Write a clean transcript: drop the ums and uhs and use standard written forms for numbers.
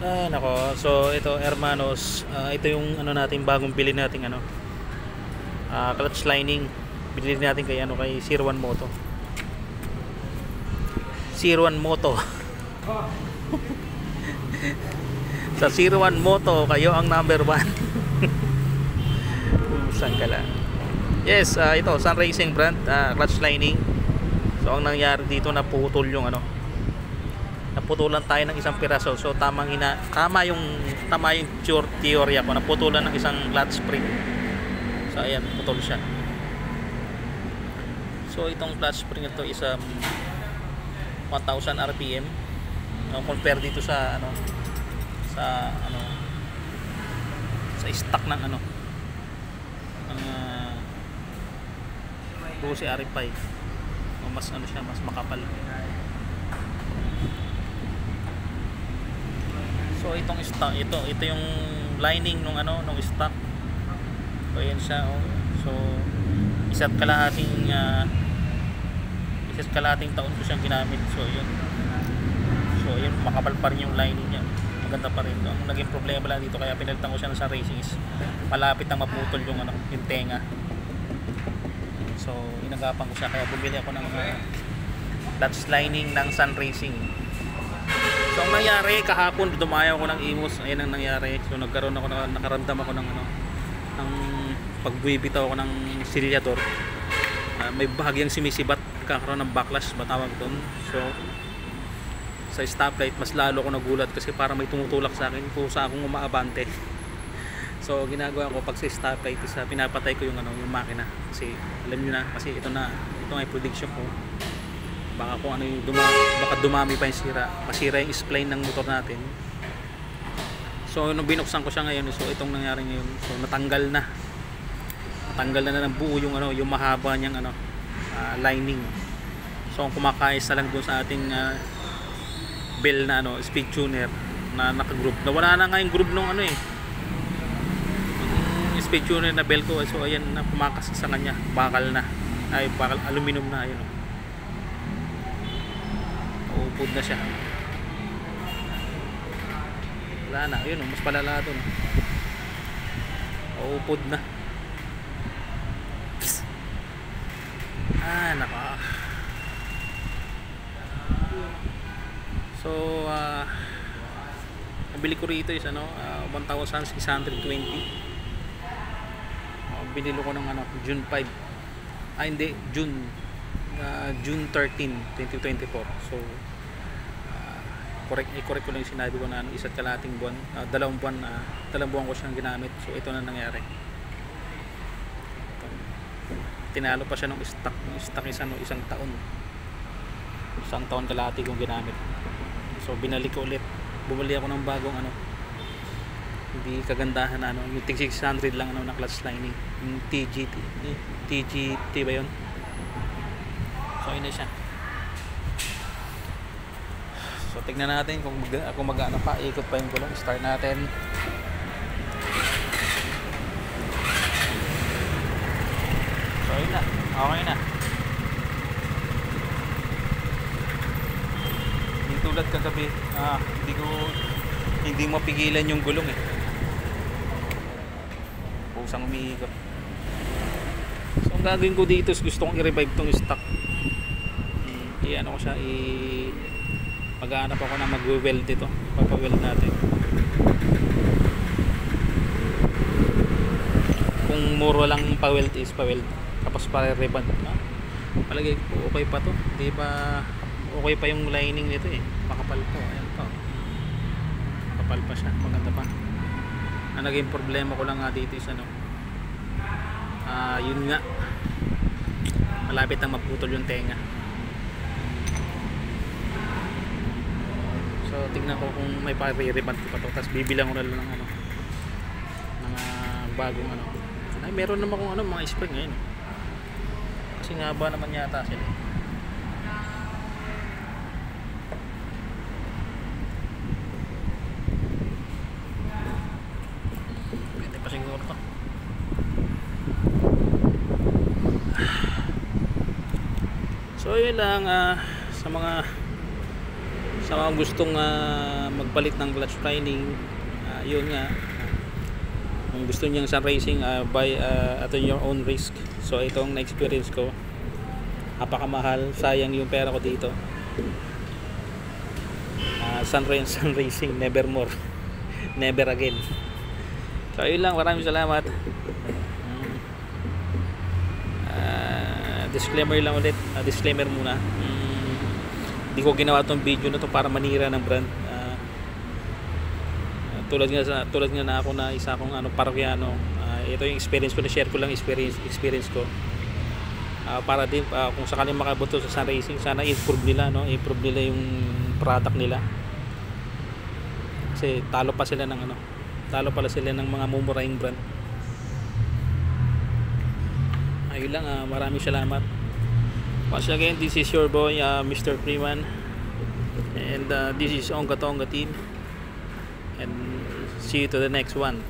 Ah, nako. So ito, hermanos, ito yung ano natin bagong bili nating ano, clutch lining. Binili natin kay ano kay Zero One Moto. Zero One Moto. Sa Zero One Moto, kayo ang number one. Saan ka lang? Yes, ito Sun Racing brand, clutch lining. So ang nangyari dito, naputol yung ano, naputulan tayo ng isang piraso. So tama yung teorya ko, naputulan ng isang clutch spring. So ayan, putol siya. So itong clutch spring ito is 1000 rpm. Compare dito sa ano, sa stock ng ano, ng Rossi RF5. Mas ano siya, mas makapal. So itong stock, ito yung lining nung ano, nung stock. So ayan siya, oh. So isa't kalahating taon ko siyang ginamit. So yun, makapal pa rin yung lining niya. Maganda pa rin. Ang naging problema lang dito kaya pinalitan ko siya ng Sun Racing is malapit na maputol yung ano, yung tenga. So inagapan ko siya kaya bumili ako ng clutch lining ng Sun Racing. So ang nangyari kahapon, dumayo ako ng Imus. Ayun ang nangyari. So nakaramdam ako ng ano, ng pagbibitaw ako ng silyador. May bahagyang sumisibat, kakaroon ng backlash ba tawag doon. So sa stoplight mas lalo ako nagulat kasi parang may tumutulak sa akin kung saan akong umaabante. So ginagawa ko pag sa stoplight is pinapatay ko yung ano, yung makina kasi alam niyo na, kasi ito ay prediction ko. Baka kung ano yung baka dumami pa yung masira yung spline ng motor natin. So nung binuksan ko siya ngayon, so itong nangyari ngayon, so natanggal na ng buo yung ano, yung mahaba niyang ano, lining. So kumakais na lang doon sa ating bell na ano, speed tuner na naka-group. Nawala na nga yung group nung ano yung speed tuner na bell ko. So ayan na, pumakas sa kanya, bakal aluminum na, ayun, upod na siya. Wala na, ayun, mas palala doon. Upod na. Naka. So nabili ko rito is ano, 1,620. Binili ko ng ano, June 5. Hindi, June 13, 2024. So i-correct ko lang yung sinabi ko na ano, isa't kalahating buwan, dalawang buwan ko siyang ginamit. So ito na nangyari. Tinalo pa siya ng stock. Yung stock is ano, isang taon kalahati kong ginamit. So binalik ko ulit, bumili ako ng bagong ano, hindi kagandahan na ano, yung TG600 lang ano, na clutch lining, yung TGT ba yun? So yun na siya. So tignan natin kung mag-ano pa, ikot pa yung gulong. Start natin. So yun na, okay na. Tulad kagabi, hindi mapigilan yung gulong pusang umiikot. So ang gagawin ko dito is gusto kong i-revive tong stock. Ano ko siya, mag-aanap ako na mag-weld dito, papaweld natin. Kung muro lang pa-weld is pa-weld, tapos pa-reband. Palagay ko okay pa to, di ba? Okay pa yung lining nito makapal po. Ayan po, makapal pa siya, maganda pa. Ang naging problema ko lang nga dito is ano, yun nga, malapit nang maputol yung tenga. So tignan ko kung may pa-reband ko pa to, tapos bibilang ko na lang ng ano, ng bagong ano. Ay, meron naman akong ano, mga spring ngayon kasi nga ba naman yata sila. So yun lang, sa mga Sa mga gustong magpalit ng clutch lining, yun nga, kung gusto niyang Sun Racing, buy at your own risk. So itong na-experience ko, napakamahal, sayang yung pera ko dito. Sun Racing, never more. Never again. So yun lang, maraming salamat. Disclaimer lang ulit, disclaimer muna. Hindi ko ginawa tong video na to para manira ng brand. Tulad nga na ako na isa akong parokyano. Ito yung experience ko, na share ko lang experience ko. Para din kung sakaling makabuto sa Sun Racing, sana improve nila yung product nila. Kasi talo pala sila ng mga mumurahing brand. Ayun lang, maraming salamat. Once again, this is your boy, Mr. Freeman, and this is Onga Tonga team, and see you to the next one.